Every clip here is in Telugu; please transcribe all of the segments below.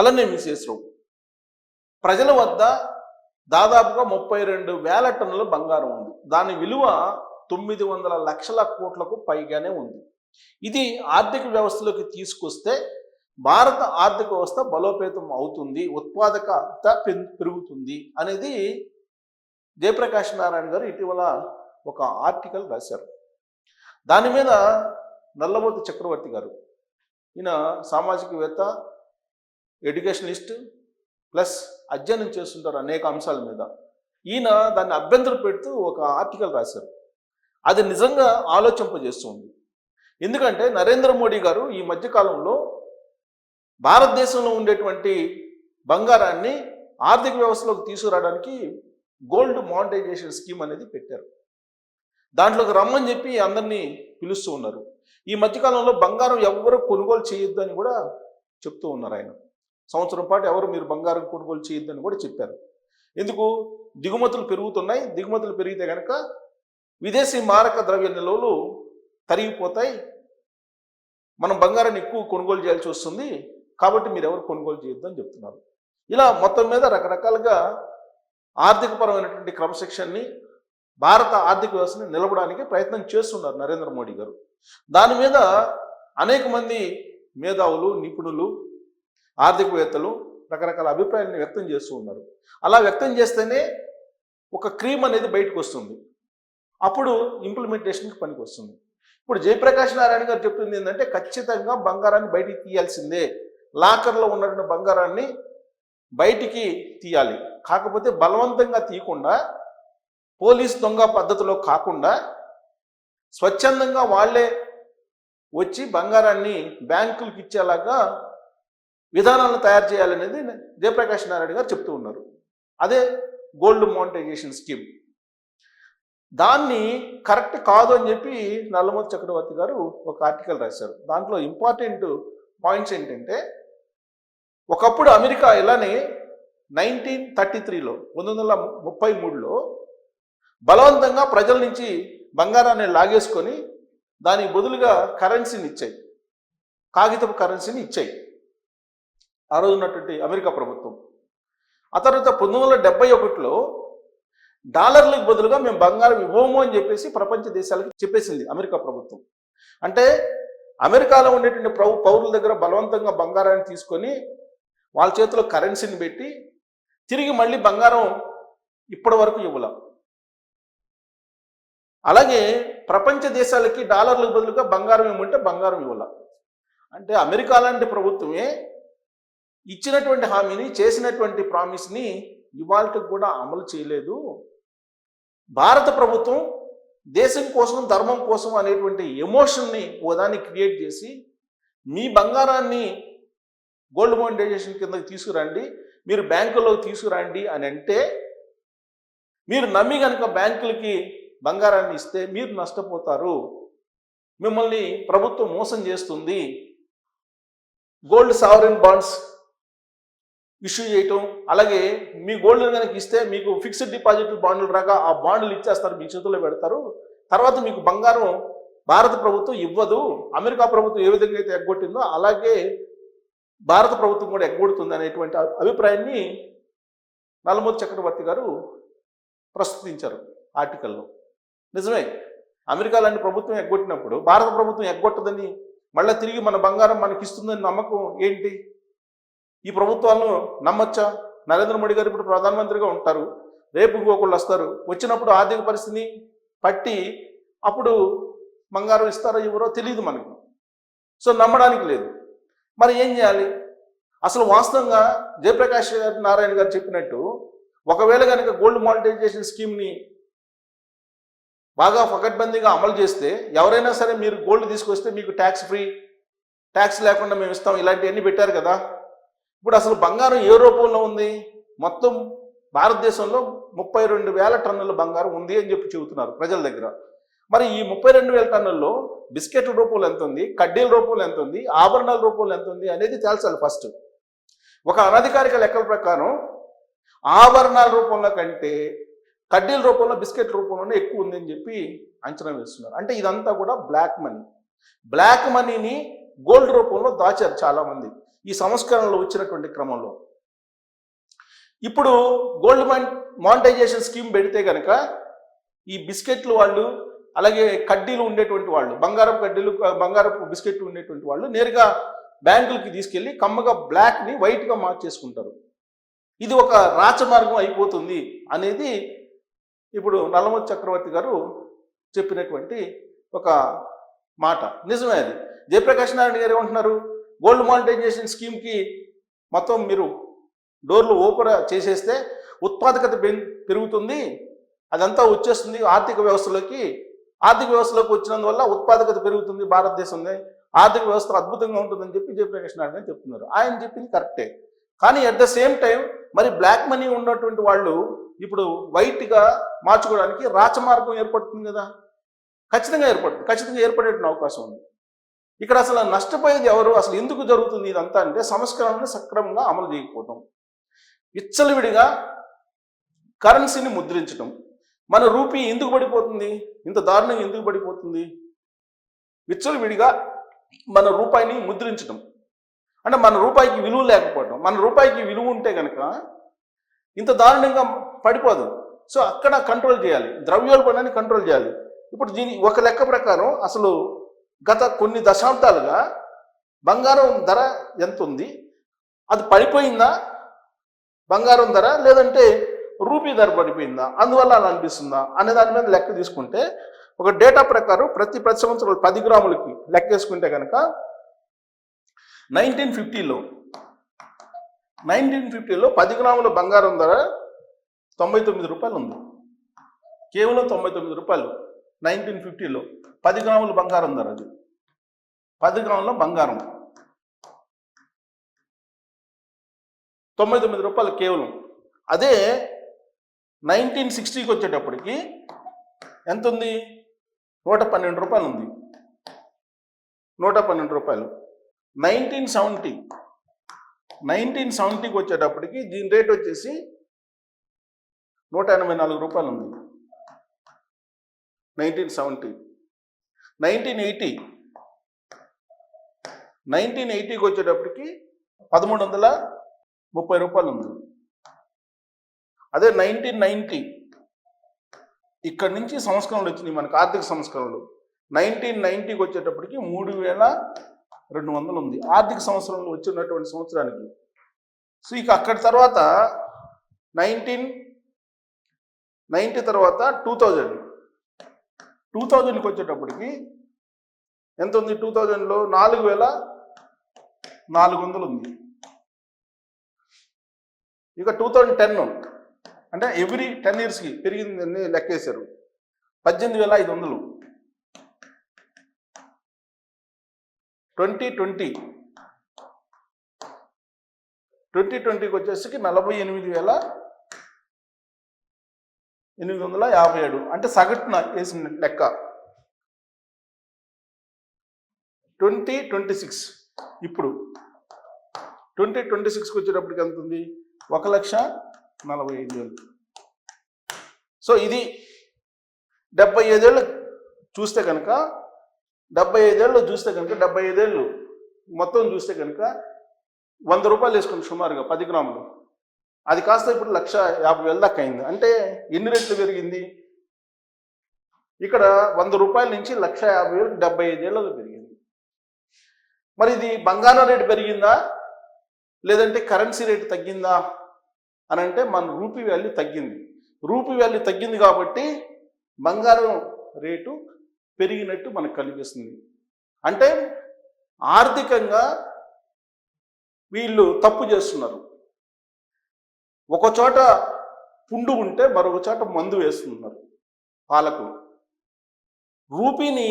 అలానే మిసేసరావు ప్రజల వద్ద దాదాపుగా 32,000 టన్నుల బంగారం ఉంది. దాని విలువ 900 లక్షల కోట్లకు పైగానే ఉంది. ఇది ఆర్థిక వ్యవస్థలోకి తీసుకొస్తే భారత ఆర్థిక వ్యవస్థ బలోపేతం అవుతుంది, ఉత్పాదకత పెరుగుతుంది అనేది జయప్రకాష్ నారాయణ గారు ఇటీవల ఒక ఆర్టికల్ రాశారు. దాని మీద నల్లమోతు చక్రవర్తి గారు, ఈయన సామాజికవేత్త, ఎడ్యుకేషనలిస్ట్ ప్లస్ అధ్యయనం చేస్తుంటారు అనేక అంశాల మీద. ఈయన దాన్ని అభ్యంతరం పెడుతూ ఒక ఆర్టికల్ రాశారు. అది నిజంగా ఆలోచింపజేస్తుంది. ఎందుకంటే నరేంద్ర మోడీ గారు ఈ మధ్యకాలంలో భారతదేశంలో ఉండేటువంటి బంగారాన్ని ఆర్థిక వ్యవస్థలోకి తీసుకురావడానికి గోల్డ్ మానిటైజేషన్ స్కీమ్ అనేది పెట్టారు. దాంట్లోకి రమ్మని చెప్పి అందరినీ పిలుస్తూ ఉన్నారు. ఈ మధ్యకాలంలో బంగారం ఎవరు కొనుగోలు చేయొద్దు అని కూడా చెప్తూ ఉన్నారు ఆయన. సంవత్సరం పాటు ఎవరు మీరు బంగారం కొనుగోలు చేయొద్దని కూడా చెప్పారు. ఎందుకు? దిగుమతులు పెరుగుతున్నాయి. దిగుమతులు పెరిగితే కనుక విదేశీ మారక ద్రవ్య నిల్వలు తరిగిపోతాయి, మనం బంగారాన్ని ఎక్కువ కొనుగోలు చేయాల్సి వస్తుంది, కాబట్టి మీరు ఎవరు కొనుగోలు చేయొద్దు అని చెప్తున్నారు. ఇలా మొత్తం మీద రకరకాలుగా ఆర్థికపరమైనటువంటి క్రమశిక్షణని, భారత ఆర్థిక వ్యవస్థని నిలబడానికి ప్రయత్నం చేస్తున్నారు నరేంద్ర మోడీ గారు. దాని మీద అనేక మంది మేధావులు, నిపుణులు, ఆర్థికవేత్తలు రకరకాల అభిప్రాయాన్ని వ్యక్తం చేస్తూ ఉన్నారు. అలా వ్యక్తం చేస్తేనే ఒక క్రీమ్ అనేది బయటకు వస్తుంది, అప్పుడు ఇంప్లిమెంటేషన్కి పనికి వస్తుంది. ఇప్పుడు జయప్రకాష్ నారాయణ గారు చెప్తుంది ఏంటంటే ఖచ్చితంగా బంగారాన్ని బయటికి తీయాల్సిందే, లాకర్లో ఉన్నటువంటి బంగారాన్ని బయటికి తీయాలి. కాకపోతే బలవంతంగా తీయకుండా, పోలీస్ దొంగ పద్ధతిలో కాకుండా స్వచ్ఛందంగా వాళ్ళే వచ్చి బంగారాన్ని బ్యాంకులకు ఇచ్చేలాగా విధానాలను తయారు చేయాలనేది జయప్రకాష్ నారాయణ గారు చెప్తూ ఉన్నారు. అదే గోల్డ్ మానిటైజేషన్ స్కీమ్. దాన్ని కరెక్ట్ కాదు అని చెప్పి నల్లమోతు చక్రవర్తి గారు ఒక ఆర్టికల్ రాశారు. దాంట్లో ఇంపార్టెంట్ పాయింట్స్ ఏంటంటే, ఒకప్పుడు అమెరికా ఇలానే 1933లో బలవంతంగా ప్రజల నుంచి బంగారాన్ని లాగేసుకొని దానికి బదులుగా కరెన్సీని ఇచ్చాయి, కాగితపు కరెన్సీని ఇచ్చాయి ఆ రోజు ఉన్నటువంటి అమెరికా ప్రభుత్వం. ఆ తర్వాత 1971లో డాలర్లకు బదులుగా మేము బంగారం ఇవ్వము అని చెప్పేసి ప్రపంచ దేశాలకు చెప్పేసింది అమెరికా ప్రభుత్వం. అంటే అమెరికాలో ఉండేటువంటి పౌరుల దగ్గర బలవంతంగా బంగారాన్ని తీసుకొని వాళ్ళ చేతిలో కరెన్సీని పెట్టి తిరిగి మళ్ళీ బంగారం ఇప్పటి వరకు ఇవ్వాల. అలాగే ప్రపంచ దేశాలకి డాలర్లకు బదులుగా బంగారం ఇవ్వమంటే బంగారం ఇవ్వాల. అంటే అమెరికా లాంటి ప్రభుత్వమే ఇచ్చినటువంటి హామీని, చేసినటువంటి ప్రామిస్ని ఇవాళకి కూడా అమలు చేయలేదు. భారత ప్రభుత్వం దేశం కోసం, ధర్మం కోసం అనేటువంటి ఎమోషన్ని ఓదాన్ని క్రియేట్ చేసి మీ బంగారాన్ని గోల్డ్ మానిటైజేషన్ కిందకి తీసుకురండి, మీరు బ్యాంకుల్లోకి తీసుకురండి అని అంటే, మీరు నమ్మి కనుక బ్యాంకులకి బంగారాన్ని ఇస్తే మీరు నష్టపోతారు, మిమ్మల్ని ప్రభుత్వం మోసం చేస్తుంది, గోల్డ్ సావరిన్ బాండ్స్ ఇష్యూ చేయటం, అలాగే మీ గోల్డ్ కనుక ఇస్తే మీకు ఫిక్స్డ్ డిపాజిట్ బాండ్లు రాగా ఆ బాండ్లు ఇచ్చేస్తారు, మీ చేతుల్లో పెడతారు, తర్వాత మీకు బంగారం భారత ప్రభుత్వం ఇవ్వదు. అమెరికా ప్రభుత్వం ఏ విధంగా అయితే ఎగ్గొట్టిందో అలాగే భారత ప్రభుత్వం కూడా ఎగ్గొడుతుంది అనేటువంటి అభిప్రాయాన్ని నల్లమోతు చక్రవర్తి గారు ప్రస్తుతించారు ఆర్టికల్లో. నిజమే, అమెరికా లాంటి ప్రభుత్వం ఎగ్గొట్టినప్పుడు భారత ప్రభుత్వం ఎగ్గొట్టదని మళ్ళీ తిరిగి మన బంగారం మనకి ఇస్తుందని నమ్మకం ఏంటి? ఈ ప్రభుత్వాలను నమ్మచ్చా? నరేంద్ర మోడీ గారు ఇప్పుడు ప్రధానమంత్రిగా ఉంటారు, రేపు ఇంకొకళ్ళు వస్తారు, వచ్చినప్పుడు ఆర్థిక పరిస్థితిని పట్టి అప్పుడు బంగారం ఇస్తారో ఇవ్వరో తెలియదు మనకు. సో నమ్మడానికి లేదు. మరి ఏం చేయాలి? అసలు వాస్తవంగా జయప్రకాష్ నారాయణ గారు చెప్పినట్టు ఒకవేళ కనుక గోల్డ్ మానిటైజేషన్ స్కీమ్ని బాగా పకడ్బందీగా అమలు చేస్తే ఎవరైనా సరే మీరు గోల్డ్ తీసుకొస్తే మీకు ట్యాక్స్ ఫ్రీ, ట్యాక్స్ లేకుండా మేము ఇస్తాం, ఇలాంటివన్నీ పెట్టారు కదా. ఇప్పుడు అసలు బంగారం ఏ రూపంలో ఉంది? మొత్తం భారతదేశంలో 32,000 టన్నుల బంగారం ఉంది అని చెప్పి చెబుతున్నారు ప్రజల దగ్గర. మరి ఈ 32,000 టన్నుల్లో బిస్కెట్ల రూపంలో ఎంత ఉంది, కడ్డీల రూపంలో ఎంత ఉంది, ఆభరణాల రూపంలో ఎంత ఉంది అనేది తేల్చాలి ఫస్ట్. ఒక అనధికారిక లెక్కల ప్రకారం ఆభరణాల రూపంలో కంటే కడ్డీల రూపంలో, బిస్కెట్ రూపంలోనే ఎక్కువ ఉంది అని చెప్పి అంచనా వేస్తున్నారు. అంటే ఇదంతా కూడా బ్లాక్ మనీ. బ్లాక్ మనీని గోల్డ్ రూపంలో దాచారు చాలామంది. ఈ సంస్కరణలు వచ్చినటువంటి క్రమంలో. ఇప్పుడు గోల్డ్ మానిటైజేషన్ స్కీమ్ పెడితే కనుక ఈ బిస్కెట్లు వాళ్ళు, అలాగే కడ్డీలు ఉండేటువంటి వాళ్ళు, బంగారపు బిస్కెట్లు ఉండేటువంటి వాళ్ళు నేరుగా బ్యాంకులకి తీసుకెళ్ళి కమ్మగా బ్లాక్ని వైట్గా మార్చేసుకుంటారు. ఇది ఒక రాచమార్గం అయిపోతుంది అనేది ఇప్పుడు నల్లమోతు చక్రవర్తి గారు చెప్పినటువంటి ఒక మాట. నిజమే అది. జయప్రకాష్ నారాయణ గారు ఏమంటున్నారు, గోల్డ్ మానిటైజేషన్ స్కీమ్కి మొత్తం మీరు డోర్లు ఓపెన్ చేసేస్తే ఉత్పాదకత పెరుగుతుంది, అదంతా వచ్చేస్తుంది ఆర్థిక వ్యవస్థలోకి వచ్చినందువల్ల ఉత్పాదకత పెరుగుతుంది, భారతదేశంలో ఆర్థిక వ్యవస్థ అద్భుతంగా ఉంటుందని చెప్పి జయప్రకాష్ నారాయణ గారు చెప్తున్నారు. ఆయన చెప్పింది కరెక్టే. కానీ అట్ ద సేమ్ టైం మరి బ్లాక్ మనీ ఉన్నటువంటి వాళ్ళు ఇప్పుడు వైట్గా మార్చుకోవడానికి రాచమార్గం ఏర్పడుతుంది కదా. ఖచ్చితంగా ఏర్పడేటువంటి అవకాశం ఉంది. ఇక్కడ అసలు నష్టపోయేది ఎవరు, అసలు ఎందుకు జరుగుతుంది ఇదంతా అంటే సంస్కరణను సక్రమంగా అమలు చేయకపోవటం, విచ్చలవిడిగా కరెన్సీని ముద్రించడం. మన రూపీ ఎందుకు పడిపోతుంది, ఇంత దారుణంగా ఎందుకు పడిపోతుంది? విచ్చలవిడిగా మన రూపాయిని ముద్రించడం అంటే మన రూపాయికి విలువ లేకపోవడం. మన రూపాయికి విలువ ఉంటే కనుక ఇంత దారుణంగా పడిపోదు. సో అక్కడ కంట్రోల్ చేయాలి, ద్రవ్యోల్బణాన్ని కంట్రోల్ చేయాలి. ఇప్పుడు దీని ఒక లెక్క ప్రకారం అసలు గత కొన్ని దశాబ్దాలుగా బంగారం ధర ఎంత ఉంది, అది పడిపోయిందా బంగారం ధర, లేదంటే రూపీ ధర పడిపోయిందా, అందువల్ల అలా అనిపిస్తుందా అనే దాని మీద లెక్క తీసుకుంటే ఒక డేటా ప్రకారం ప్రతి సంవత్సరం 10 గ్రాములకి లెక్క వేసుకుంటే కనుక 1950లో 10 గ్రాముల బంగారం ధర 99 రూపాయలు ఉంది. కేవలం 99 రూపాయలు 1950లో 10 గ్రాముల బంగారం ధర. అది 10 గ్రాముల బంగారం 99 రూపాయలు కేవలం. అదే 1960కి వచ్చేటప్పటికి ఎంత ఉంది, 112 రూపాయలు ఉంది. 112 రూపాయలు. 1970కి వచ్చేటప్పటికి దీని రేట్ వచ్చేసి 184 రూపాయలు ఉంది. 1980కి వచ్చేటప్పటికి 1330 రూపాయలు ఉంది. అదే 1990 ఇక్కడి నుంచి సంస్కరణలు వచ్చినాయి మనకు, ఆర్థిక సంస్కరణలు. 1990కి వచ్చేటప్పటికి 3200 ఉంది ఆర్థిక సంవత్సరంలో వచ్చినటువంటి సంవత్సరానికి. సో ఇక అక్కడి తర్వాత 1990 తర్వాత 2000కి వచ్చేటప్పటికి ఎంత ఉంది, 2000లో 4400 ఉంది. ఇక 2010 అంటే ఎవ్రీ 10 ఇయర్స్కి పెరిగిందని లెక్కేశారు, 18500. 2020కి వచ్చేసరికి 48857, అంటే సగటున వేసిన లెక్క. 2026 ఇప్పుడు 2026కి వచ్చేటప్పటికి ఎంత ఉంది, 1,45,000. సో ఇది 75 ఏళ్ళు చూస్తే కనుక 75 ఏళ్ళు మొత్తం చూస్తే కనుక 100 రూపాయలు వేసుకుని సుమారుగా 10 గ్రాములు, అది కాస్త ఇప్పుడు 1,50,000 దాకా అయింది. అంటే ఎన్ని రెట్లు పెరిగింది? ఇక్కడ 100 రూపాయల నుంచి 1,50,000 75 ఏళ్ళలో పెరిగింది. మరి ఇది బంగారం రేటు పెరిగిందా లేదంటే కరెన్సీ రేటు తగ్గిందా అని అంటే మన రూపీ వాల్యూ తగ్గింది. రూపీ వాల్యూ తగ్గింది కాబట్టి బంగారం రేటు పెరిగినట్టు మనకు కనిపిస్తుంది. అంటే ఆర్థికంగా వీళ్ళు తప్పు చేస్తున్నారు. ఒక చోట పుండు ఉంటే మరొక చోట మందు వేస్తున్నారు పాలకులు. రూపీని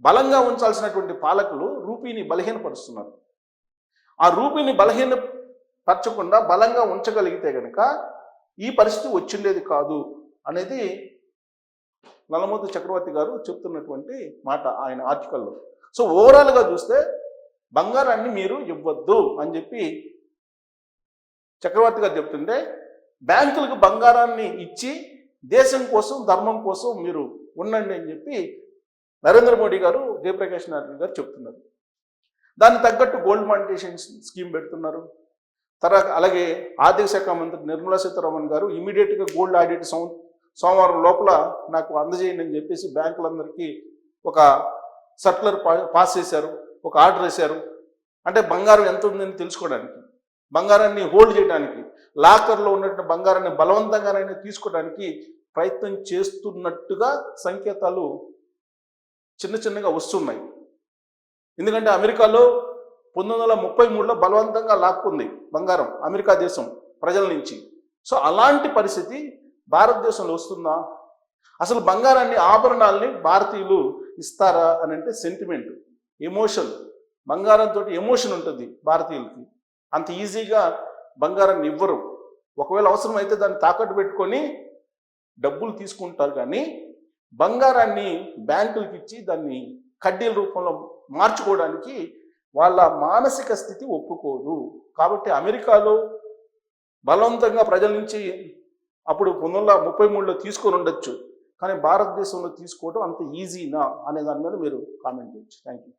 బలంగా ఉంచాల్సినటువంటి పాలకులు రూపీని బలహీనపరుస్తున్నారు. ఆ రూపీని బలహీనపరచకుండా బలంగా ఉంచగలిగితే కనుక ఈ పరిస్థితి వచ్చిండేది కాదు అనేది నల్లమోతు చక్రవర్తి గారు చెప్తున్నటువంటి మాట ఆయన ఆర్టికల్లో. సో ఓవరాల్గా చూస్తే బంగారాన్ని మీరు ఇవ్వద్దు అని చెప్పి చక్రవర్తి గారు చెప్తుంటే, బ్యాంకులకు బంగారాన్ని ఇచ్చి దేశం కోసం ధర్మం కోసం మీరు ఉండండి అని చెప్పి నరేంద్ర మోడీ గారు, జయప్రకాష్ నారాయణ గారు చెప్తున్నారు. దానికి తగ్గట్టు గోల్డ్ మానిటైజేషన్ స్కీమ్ పెడుతున్నారు. తర్వాత అలాగే ఆర్థిక శాఖ మంత్రి నిర్మలా సీతారామన్ గారు ఇమీడియట్గా గోల్డ్ ఆడిట్ సోమవారం లోపల నాకు అందజేయండి అని చెప్పేసి బ్యాంకులందరికీ ఒక సర్క్యులర్ పాస్ చేశారు, ఒక ఆర్డర్ వేశారు. అంటే బంగారం ఎంత ఉందని తెలుసుకోవడానికి, బంగారాన్ని హోల్డ్ చేయడానికి, లాకర్లో ఉన్నటువంటి బంగారాన్ని బలవంతంగానైనా తీసుకోవడానికి ప్రయత్నం చేస్తున్నట్టుగా సంకేతాలు చిన్న చిన్నగా వస్తున్నాయి. ఎందుకంటే అమెరికాలో 1933లో బలవంతంగా లాక్కుంది బంగారం అమెరికా దేశం ప్రజల నుంచి. సో అలాంటి పరిస్థితి భారతదేశంలో వస్తుందా? అసలు బంగారాన్ని, ఆభరణాలని భారతీయులు ఇస్తారా అని అంటే సెంటిమెంట్, ఎమోషన్, బంగారంతో ఎమోషన్ ఉంటుంది భారతీయులకి. అంత ఈజీగా బంగారాన్ని ఇవ్వరు. ఒకవేళ అవసరం అయితే దాన్ని తాకట్టు పెట్టుకొని డబ్బులు తీసుకుంటారు, కానీ బంగారాన్ని బ్యాంకులకి ఇచ్చి దాన్ని కడ్డీల రూపంలో మార్చుకోవడానికి వాళ్ళ మానసిక స్థితి ఒప్పుకోదు. కాబట్టి అమెరికాలో బలవంతంగా ప్రజల నుంచి అప్పుడు 1933లో తీసుకొని ఉండొచ్చు, కానీ భారతదేశంలో తీసుకోవడం అంత ఈజీనా అనే దాని మీద మీరు కామెంట్ చేయొచ్చు. Thank you.